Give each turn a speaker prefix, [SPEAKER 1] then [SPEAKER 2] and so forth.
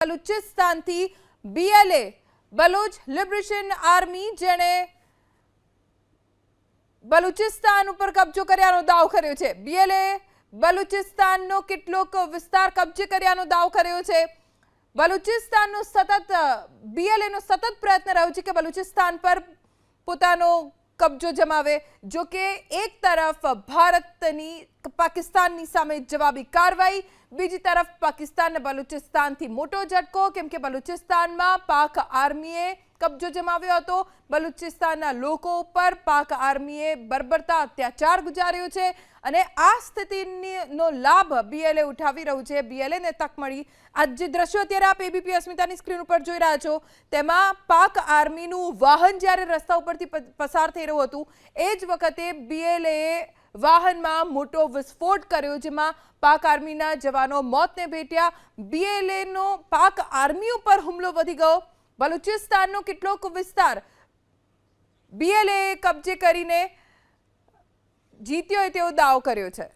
[SPEAKER 1] बलूचिस्तान थी BLA Bloch liberation army जेने बलूचिस्तान पर कब्जो कर्यानो दाव कर्यो छे। बीएलए बलूचिस्ताननो કેટલોક વિસ્તાર કબજે કર્યાનો દાવ કર્યો છે। બલુચિસ્તાનનો સતત બીએલએનો સતત પ્રયત્ન રહ્યો છે કે બલુચિસ્તાન પર પોતાનો કબજો જમાવે। જો કે એક તરફ ભારતની પાકિસ્તાનની સામે જવાબી કાર્યવાહી, બીજી તરફ પાકિસ્તાનને બલુચિસ્તાનથી મોટો ઝટકો કેમ કે બલુચિસ્તાનમાં પાક આર્મીએ કબજો જમાવ્યો હતો। બલુચિસ્તાનના લોકો ઉપર પાક આર્મીએ બર્બરતા અત્યાચાર ગુજાર્યો છે અને આ સ્થિતિનો લાભ બીએલએ ઉઠાવી રહ્યું છે। બીએલએને તક મળી। આ જે દ્રશ્યો અત્યારે આપ એબીપી અસ્મિતાની સ્ક્રીન ઉપર જોઈ રહ્યા છો તેમાં પાક આર્મીનું વાહન જ્યારે રસ્તા ઉપરથી પસાર થઈ રહ્યું હતું એ જ વખતે બીએલએ વાહનમાં મોટો વિસ્ફોટ કર્યો જેમાં પાક આર્મીના જવાનો મોતને ભેટ્યા। બીએલએનો પાક આર્મી ઉપર હુમલો વધી ગયો। બલુચિસ્તાનનો કેટલોક વિસ્તાર બીએલએ કબજે કરીને જીત્યો તેવો દાવો કર્યો છે।